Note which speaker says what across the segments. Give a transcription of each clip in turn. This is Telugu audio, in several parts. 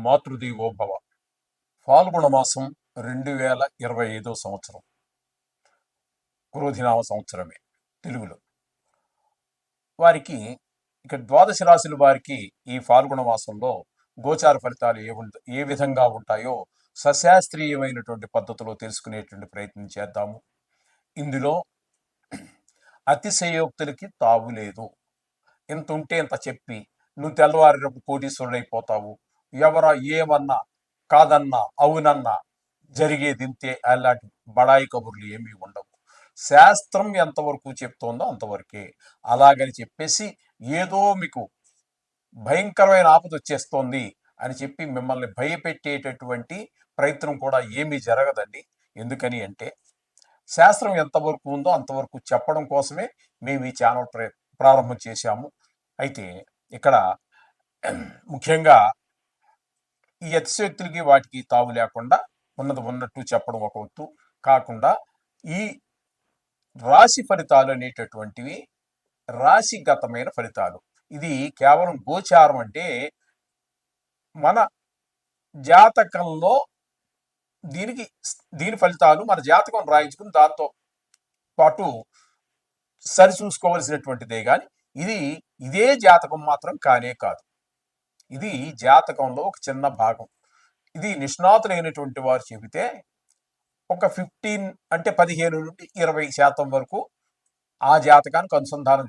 Speaker 1: మాతృదేవోభవ. ఫాల్గుణ మాసం 2025 సంవత్సరం, క్రోధినామ సంవత్సరమే తెలుగులో. వారికి ఇక ద్వాదశ రాశుల వారికి ఈ ఫాల్గుణ మాసంలో గోచార ఫలితాలు ఏ విధంగా ఉంటాయో సశాస్త్రీయమైనటువంటి పద్ధతిలో తెలుసుకునేటువంటి ప్రయత్నం చేద్దాము. ఇందులో అతిశయోక్తులకి తావు లేదు. ఇంత ఉంటే ఇంత చెప్పి నువ్వు తెల్లవారేపు కోటీశ్వరుడైపోతావు, ఎవరా ఏమన్నా కాదన్నా అవునన్నా జరిగేది ఇంతే, అలాంటి బడాయి కబుర్లు ఏమీ ఉండవు. శాస్త్రం ఎంతవరకు చెప్తోందో అంతవరకే. అలాగని చెప్పేసి ఏదో మీకు భయంకరమైన ఆపద వచ్చేస్తోంది అని చెప్పి మిమ్మల్ని భయపెట్టేటటువంటి ప్రయత్నం కూడా ఏమీ జరగదండి. ఎందుకని అంటే శాస్త్రం ఎంతవరకు ఉందో అంతవరకు చెప్పడం కోసమే మేము ఈ ఛానల్ ప్రారంభం చేశాము. అయితే ఇక్కడ ముఖ్యంగా ఈ అతిశయోక్తులకి వాటికి తావు లేకుండా ఉన్నది ఉన్నట్టు చెప్పడం ఒక వంతు కాకుండా, ఈ రాశి ఫలితాలు అనేటటువంటివి రాశిగతమైన ఫలితాలు. ఇది కేవలం గోచారం అంటే మన జాతకంలో దీని ఫలితాలు మన జాతకం రాయించుకుని దాంతో పాటు సరి చూసుకోవలసినటువంటిదే కానీ ఇదే జాతకం మాత్రం కానే కాదు. ఇది జాతకంలో ఒక చిన్న భాగం. ఇది నిష్ణాతులైనటువంటి వారు చెబితే ఒక 15 నుండి 20% వరకు ఆ జాతకానికి అనుసంధానం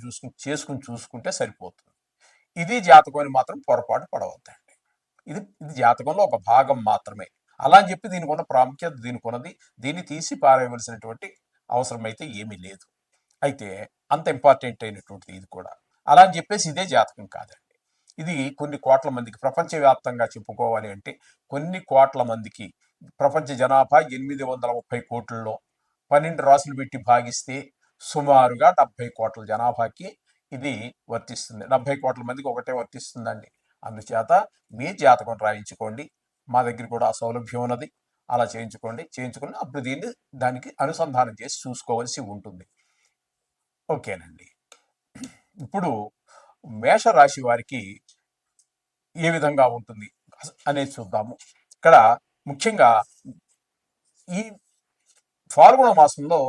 Speaker 1: చూసుకుంటే సరిపోతుంది. ఇది జాతకం అని మాత్రం పొరపాటు పడవద్దండి. ఇది జాతకంలో ఒక భాగం మాత్రమే. అలా అని చెప్పి దీనికి ఉన్న ప్రాముఖ్యత దీన్ని తీసి పారేయవలసినటువంటి అవసరం అయితే ఏమీ లేదు. అయితే అంత ఇంపార్టెంట్ అయినటువంటిది ఇది కూడా. అలా అని చెప్పేసి ఇదే జాతకం కాదండి. ఇది కొన్ని కోట్ల మందికి, ప్రపంచవ్యాప్తంగా చెప్పుకోవాలి అంటే కొన్ని కోట్ల మందికి, ప్రపంచ జనాభా 830 కోట్లలో 12 రాసులు పెట్టి భాగిస్తే సుమారుగా 70 కోట్ల జనాభాకి ఇది వర్తిస్తుంది. 70 కోట్ల మందికి ఒకటే వర్తిస్తుందండి. అందుచేత మీ జాతకం రాయించుకోండి. మా దగ్గర కూడా ఆ సౌలభ్యం ఉన్నది. అలా చేయించుకుని అప్పుడు దానికి అనుసంధానం చేసి చూసుకోవాల్సి ఉంటుంది. ఓకేనండి. ఇప్పుడు మేషరాశి వారికి ఏ విధంగా ఉంటుంది అనేది చూద్దాము. ఇక్కడ ముఖ్యంగా ఈ ఫాల్గుణ మాసంలో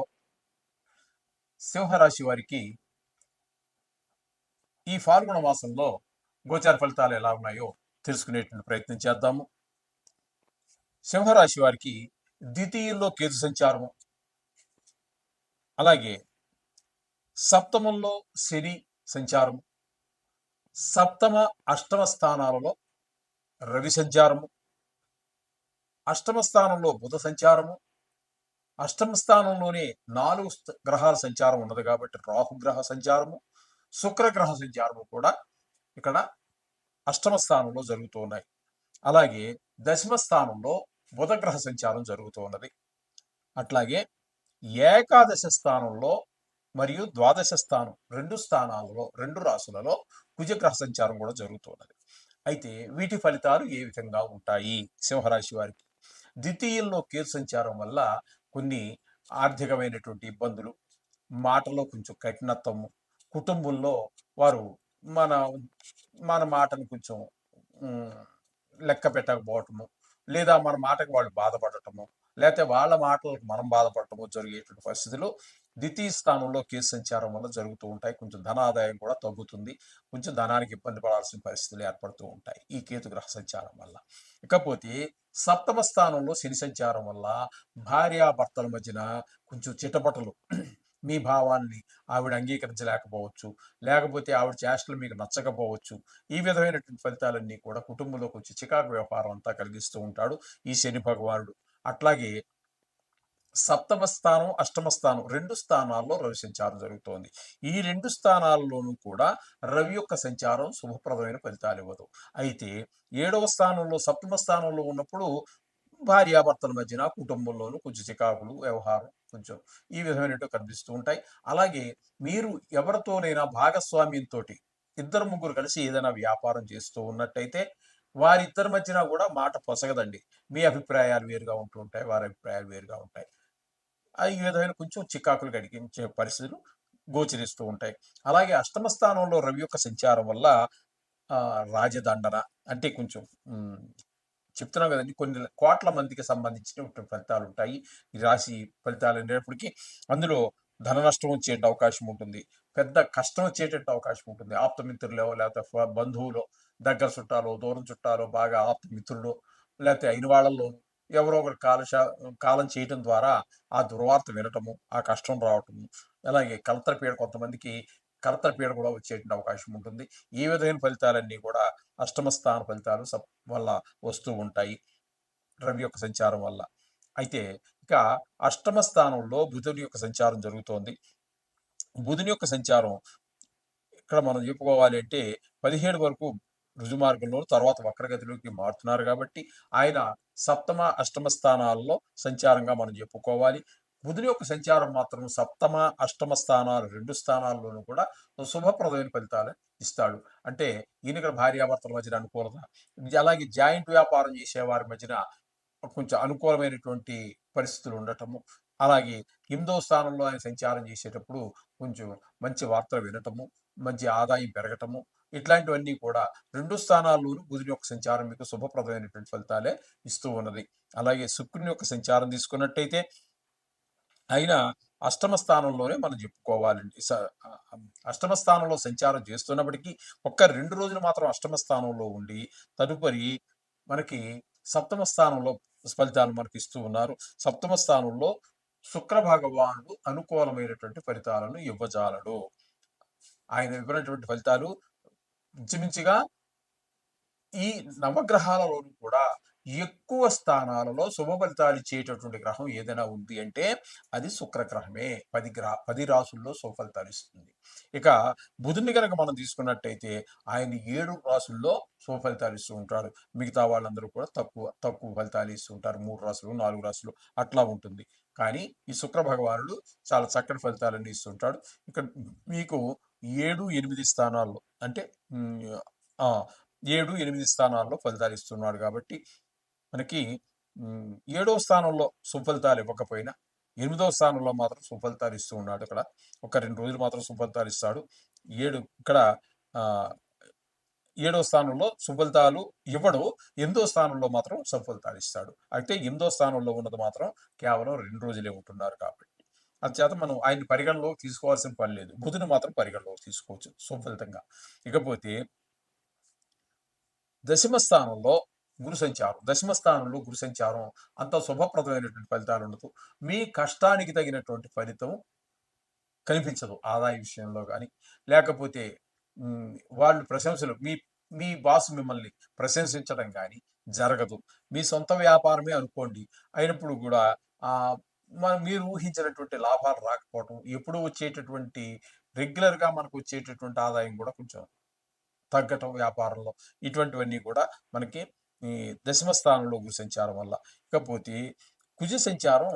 Speaker 1: సింహరాశి వారికి ఈ ఫాల్గుణ మాసంలో గోచార ఫలితాలు ఎలా ఉన్నాయో తెలుసుకునేటువంటి ప్రయత్నం చేద్దాము. సింహరాశి వారికి ద్వితీయంలో కేతు సంచారము, అలాగే సప్తమంలో శని సంచారము, సప్తమ అష్టమ స్థానాలలో రవి సంచారము, అష్టమ స్థానంలో బుధ సంచారము, అష్టమ స్థానంలోనే 4 గ్రహాల సంచారం ఉన్నది కాబట్టి రాహుగ్రహ సంచారము, శుక్రగ్రహ సంచారము కూడా ఇక్కడ అష్టమ స్థానంలో జరుగుతూ ఉన్నాయి. అలాగే దశమ స్థానంలో బుధగ్రహ సంచారం జరుగుతూ ఉన్నది. అట్లాగే ఏకాదశ స్థానంలో మరియు ద్వాదశ స్థానం 2 స్థానాలలో 2 రాశులలో కుజగ్రహ సంచారం కూడా జరుగుతున్నది. అయితే వీటి ఫలితాలు ఏ విధంగా ఉంటాయి సింహరాశి వారికి? ద్వితీయంలో కేతు సంచారం వల్ల కొన్ని ఆర్థికమైనటువంటి ఇబ్బందులు, మాటలో కొంచెం కఠినత్వము, కుటుంబంలో వారు మన మాటను కొంచెం లెక్క పెట్టకపోవటము, లేదా మన మాటకు వాళ్ళు బాధపడటము, లేకపోతే వాళ్ళ మాటలకు మనం బాధపడటము జరిగేటువంటి పరిస్థితులు ద్వితీయ స్థానంలో కేసు సంచారం వల్ల జరుగుతూ ఉంటాయి. కొంచెం ధనాదాయం కూడా తగ్గుతుంది. కొంచెం ధనానికి ఇబ్బంది పడాల్సిన పరిస్థితులు ఏర్పడుతూ ఉంటాయి ఈ కేతుగ్రహ సంచారం వల్ల. ఇకపోతే సప్తమ స్థానంలో శని సంచారం వల్ల భార్యాభర్తల మధ్యన కొంచెం చిటపటలు, మీ భావాన్ని ఆవిడ అంగీకరించలేకపోవచ్చు, లేకపోతే ఆవిడ చేష్టలు మీకు నచ్చకపోవచ్చు. ఈ విధమైనటువంటి ఫలితాలన్నీ కూడా కుటుంబంలో కొంచెం చికాకు వ్యవహారం అంతా కలిగిస్తూ ఉంటాడు ఈ శని భగవానుడు. అట్లాగే సప్తమ స్థానం, అష్టమ స్థానం 2 స్థానాల్లో రవి సంచారం జరుగుతోంది. ఈ 2 స్థానాల్లోనూ కూడా రవి యొక్క సంచారం శుభప్రదమైన ఫలితాలు ఇవ్వదు. అయితే 7వ స్థానంలో, సప్తమ స్థానంలో ఉన్నప్పుడు భార్యాభర్తల మధ్యన కుటుంబంలోనూ కొంచెం చికాకులు, వ్యవహారం కొంచెం ఈ విధమైనవి కనిపిస్తూ ఉంటాయి. అలాగే మీరు ఎవరితోనైనా భాగస్వామ్యంతో 2-3 కలిసి ఏదైనా వ్యాపారం చేస్తూ ఉన్నట్టయితే వారిద్దరి మధ్యన కూడా మాట పొసగదండి. మీ అభిప్రాయాలు వేరుగా ఉంటూ ఉంటాయి, వారి అభిప్రాయాలు వేరుగా ఉంటాయి. ఈ విధమైన కొంచెం చికాకులు కలిగించే పరిస్థితులు గోచరిస్తూ ఉంటాయి. అలాగే అష్టమ స్థానంలో రవి యొక్క సంచారం వల్ల రాజదండన అంటే కొంచెం చెప్తున్నాం కదండి, కొన్ని కోట్ల మందికి సంబంధించినటువంటి ఫలితాలు ఉంటాయి ఈ రాశి ఫలితాలు అనేటప్పటికీ. అందులో ధన నష్టం వచ్చేట అవకాశం ఉంటుంది, పెద్ద కష్టం వచ్చేటట్టు అవకాశం ఉంటుంది. ఆప్తమిత్రులో లేకపోతే బంధువులు, దగ్గర చుట్టాలు, దూరం చుట్టాలు, బాగా ఆప్తమిత్రులు, లేకపోతే అయిన వాళ్ళలో ఎవరో ఒకరు కాలం చేయటం ద్వారా ఆ దుర్వార్త వినటము, ఆ కష్టం రావటము, అలాగే కలతరపీడ, కొంతమందికి కలతరపీడ కూడా వచ్చేటువంటి అవకాశం ఉంటుంది. ఈ విధమైన ఫలితాలన్నీ కూడా అష్టమ స్థాన ఫలితాలు వల్ల వస్తూ ఉంటాయి రవి యొక్క సంచారం వల్ల. అయితే ఇక అష్టమ స్థానంలో బుధుని యొక్క సంచారం జరుగుతోంది. బుధుని యొక్క సంచారం ఇక్కడ మనం చెప్పుకోవాలి అంటే 17 వరకు రుజుమార్గంలో, తర్వాత వక్రగతిలోకి మారుతున్నారు కాబట్టి ఆయన సప్తమ అష్టమ స్థానాల్లో సంచారంగా మనం చెప్పుకోవాలి. బుధుని యొక్క సంచారం మాత్రం సప్తమ అష్టమ స్థానాలు 2 స్థానాల్లోనూ కూడా శుభప్రదమైన ఫలితాలు ఇస్తాడు. అంటే ఈయన ఇక్కడ భార్యాభర్తల మధ్యన అనుకూలత, అలాగే జాయింట్ వ్యాపారం చేసే వారి మధ్యన కొంచెం అనుకూలమైనటువంటి పరిస్థితులు ఉండటము, అలాగే 8వ స్థానంలో ఆయన సంచారం చేసేటప్పుడు కొంచెం మంచి వార్తలు వినటము, మంచి ఆదాయం పెరగటము, ఇట్లాంటివన్నీ కూడా 2 స్థానాల్లోనూ బుధుని యొక్క సంచారం మీకు శుభప్రదమైనటువంటి ఫలితాలే ఇస్తూ ఉన్నది. అలాగే శుక్రుని యొక్క సంచారం తీసుకున్నట్టయితే ఆయన అష్టమ స్థానంలోనే మనం చెప్పుకోవాలండి. అష్టమ స్థానంలో సంచారం చేస్తున్నప్పటికీ ఒక్క 2 రోజులు మాత్రం అష్టమ స్థానంలో ఉండి, తదుపరి మనకి సప్తమ స్థానంలో ఫలితాలు మనకి ఇస్తూ ఉన్నారు. సప్తమ స్థానంలో శుక్ర భగవానుడు అనుకూలమైనటువంటి ఫలితాలను ఇవ్వజాలడు. ఆయన ఇవ్వనటువంటి ఫలితాలు ఇంచుమించుగా ఈ నవగ్రహాలలోనూ కూడా ఎక్కువ స్థానాలలో శుభ ఫలితాలు ఇచ్చేటటువంటి గ్రహం ఏదైనా ఉంది అంటే అది శుక్రగ్రహమే. 10 రాసుల్లో శుభ ఫలితాలు ఇస్తుంది. ఇక బుధుని కనుక మనం తీసుకున్నట్టయితే ఆయన 7 రాసుల్లో శుభ ఫలితాలు ఇస్తూ ఉంటాడు. మిగతా వాళ్ళందరూ కూడా తక్కువ తక్కువ ఫలితాలు ఇస్తూ ఉంటారు. 3 రాసులు, 4 రాసులు అట్లా ఉంటుంది. కానీ ఈ శుక్ర భగవానుడు చాలా చక్కటి ఫలితాలన్నీ ఇస్తుంటాడు. ఇక్కడ మీకు 7, 8 స్థానాల్లో అంటే 7, 8 స్థానాల్లో ఫలితాలు ఇస్తున్నాడు కాబట్టి మనకి 7వ స్థానంలో సుఫలితాలు ఇవ్వకపోయినా 8వ స్థానంలో మాత్రం సుఫలితాలు ఇస్తూ ఉన్నాడు. ఇక్కడ ఒక 2 రోజులు మాత్రం సుఫలితాలు ఇస్తాడు. ఇక్కడ 7వ స్థానంలో సుఫలితాలు ఇవ్వడు, 8వ స్థానంలో మాత్రం సుఫలితాలు ఇస్తాడు. అయితే 8వ స్థానంలో ఉన్నది మాత్రం కేవలం 2 రోజులే ఉంటున్నారు కాబట్టి అందుచేత మనం ఆయన పరిగణలోకి తీసుకోవాల్సిన పని లేదు. బుధుని మాత్రం పరిగణలోకి తీసుకోవచ్చు సుఫలితంగా. ఇకపోతే దశమ స్థానంలో గురు సంచారం అంత శుభప్రదమైనటువంటి ఫలితాలు ఉండదు. మీ కష్టానికి తగినటువంటి ఫలితం కనిపించదు. ఆదాయ విషయంలో కానీ, లేకపోతే వాళ్ళు ప్రశంసలు మీ మీ బాస్ మిమ్మల్ని ప్రశంసించడం కానీ జరగదు. మీ సొంత వ్యాపారమే అనుకోండి, అయినప్పుడు కూడా మీరు ఊహించినటువంటి లాభాలు రాకపోవటం, ఎప్పుడు వచ్చేటటువంటి రెగ్యులర్గా మనకు వచ్చేటటువంటి ఆదాయం కూడా కొంచెం తగ్గటం వ్యాపారంలో, ఇటువంటివన్నీ కూడా మనకి ఈ దశమ స్థానంలో గురు సంచారం వల్ల. ఇకపోతే కుజ సంచారం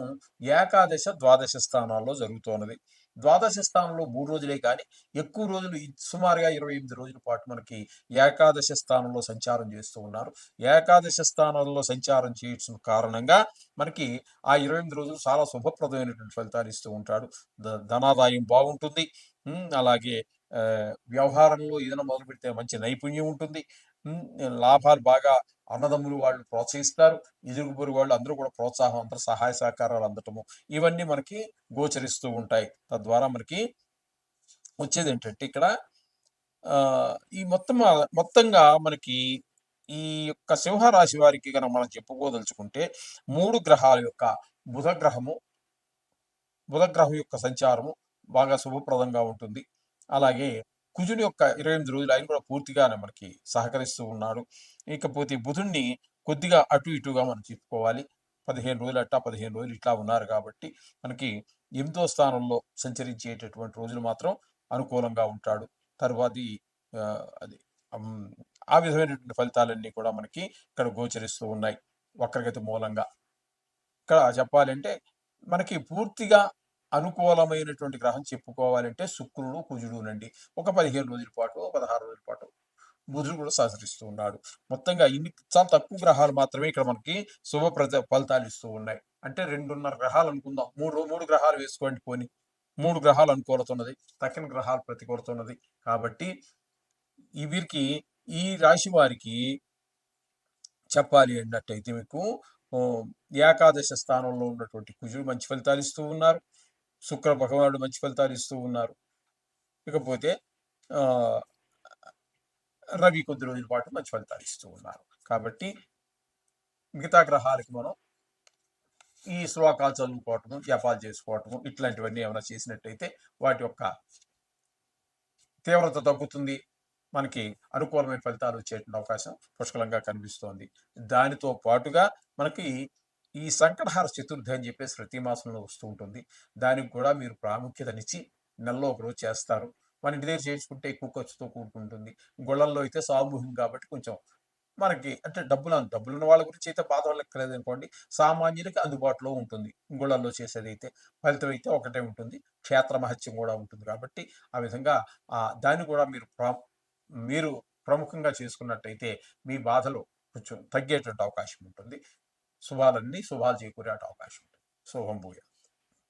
Speaker 1: ఏకాదశ ద్వాదశ స్థానాల్లో జరుగుతున్నది. ద్వాదశ స్థానంలో 3 రోజులే కానీ ఎక్కువ రోజులు సుమారుగా 28 రోజుల పాటు మనకి ఏకాదశ స్థానంలో సంచారం చేస్తూ ఉన్నారు. ఏకాదశ స్థానంలో సంచారం చేయడం కారణంగా మనకి ఆ 28 రోజులు చాలా శుభప్రదమైనటువంటి ఫలితాలు ఇస్తూ ఉంటాడు. ధనాదాయం బాగుంటుంది. అలాగే వ్యవహారంలో ఏదైనా మొదలు పెడితే మంచి నైపుణ్యం ఉంటుంది. లాభాలు బాగా అన్నదమ్ములు వాళ్ళు ప్రోత్సహిస్తారు. ఇరుగు పొరుగు వాళ్ళు అందరూ కూడా ప్రోత్సాహం, అందరూ సహాయ సహకారాలు అందటము, ఇవన్నీ మనకి గోచరిస్తూ ఉంటాయి. తద్వారా మనకి వచ్చేది ఏంటంటే ఇక్కడ ఈ మొత్తంగా మనకి ఈ యొక్క సింహరాశి వారికి కనుక మనం చెప్పుకోదలుచుకుంటే 3 గ్రహాల యొక్క బుధ గ్రహం యొక్క సంచారము బాగా శుభప్రదంగా ఉంటుంది. అలాగే కుజుని యొక్క 28 రోజులు ఆయన కూడా పూర్తిగానే మనకి సహకరిస్తూ ఉన్నాడు. ఇకపోతే బుధుడిని కొద్దిగా అటు ఇటుగా మనం చెప్పుకోవాలి. 15 రోజులు అట్టా, 15 రోజులు ఇట్లా ఉన్నారు కాబట్టి మనకి 8వ స్థానంలో సంచరించేటటువంటి రోజులు మాత్రం అనుకూలంగా ఉంటాడు. తరువాతి అది ఆ విధమైనటువంటి ఫలితాలన్నీ కూడా మనకి ఇక్కడ గోచరిస్తూ ఉన్నాయి వక్రగతి మూలంగా. ఇక్కడ చెప్పాలంటే మనకి పూర్తిగా అనుకూలమైనటువంటి గ్రహం చెప్పుకోవాలంటే శుక్రుడు, కుజుడునండి. ఒక 15 రోజుల పాటు, 16 రోజుల పాటు బుధుడు కూడా సహకరిస్తూ ఉన్నాడు. మొత్తంగా ఇన్ని చాలా తక్కువ గ్రహాలు మాత్రమే ఇక్కడ మనకి ఫలితాలు ఇస్తూ ఉన్నాయి. అంటే 2.5 గ్రహాలు అనుకుందాం. 3 గ్రహాలు వేసుకోండి పోని. 3 గ్రహాలు అనుకూలత ఉన్నది, తక్కిన గ్రహాలు ప్రతికూలత ఉన్నది. కాబట్టి వీరికి ఈ రాశి వారికి చెప్పాలి అన్నట్టయితే మీకు ఓ, ఏకాదశ స్థానంలో ఉన్నటువంటి కుజుడు మంచి ఫలితాలు ఇస్తూ ఉన్నారు. శుక్ర భగవానుడు మంచి ఫలితాలు ఇస్తూ ఉన్నారు. ఇకపోతే ఆ, రవి కొద్ది రోజుల పాటు మంచి ఫలితాలు ఇస్తూ ఉన్నారు. కాబట్టి మిగతా గ్రహాలకి మనం ఈ శ్లోకాలు చదువుకోవటము, జపాలు చేసుకోవటము ఇట్లాంటివన్నీ ఏమైనా చేసినట్టయితే వాటి యొక్క తీవ్రత తగ్గుతుంది. మనకి అనుకూలమైన ఫలితాలు వచ్చేటువంటి అవకాశం పుష్కలంగా కనిపిస్తోంది. దానితో పాటుగా మనకి ఈ సంకటహార చతుర్థి అని చెప్పేసి ప్రతి మాసంలో వస్తూ ఉంటుంది. దానికి కూడా మీరు ప్రాముఖ్యతనిచ్చి నెలలో ఒక రోజు చేస్తారు. మన ఇంటి దగ్గర చేసుకుంటే ఎక్కువ ఖర్చుతో కూడుకుంటుంది. గుళ్ళల్లో అయితే సామూహికం కాబట్టి కొంచెం మనకి అంటే డబ్బులున్న వాళ్ళ గురించి అయితే బాధపడక్కర్లేదు అనుకోండి. సామాన్యులకి అందుబాటులో ఉంటుంది. గుళ్ళల్లో చేసేదైతే ఫలితం అయితే ఒకటే ఉంటుంది. క్షేత్ర మహత్యం కూడా ఉంటుంది కాబట్టి ఆ విధంగా దాన్ని కూడా మీరు ప్రముఖంగా చేసుకున్నట్టయితే మీ బాధలు కొంచెం తగ్గేటువంటి అవకాశం ఉంటుంది. శుభాలు చేకూరే అవకాశం ఉంటుంది. శుభం భూయాత్.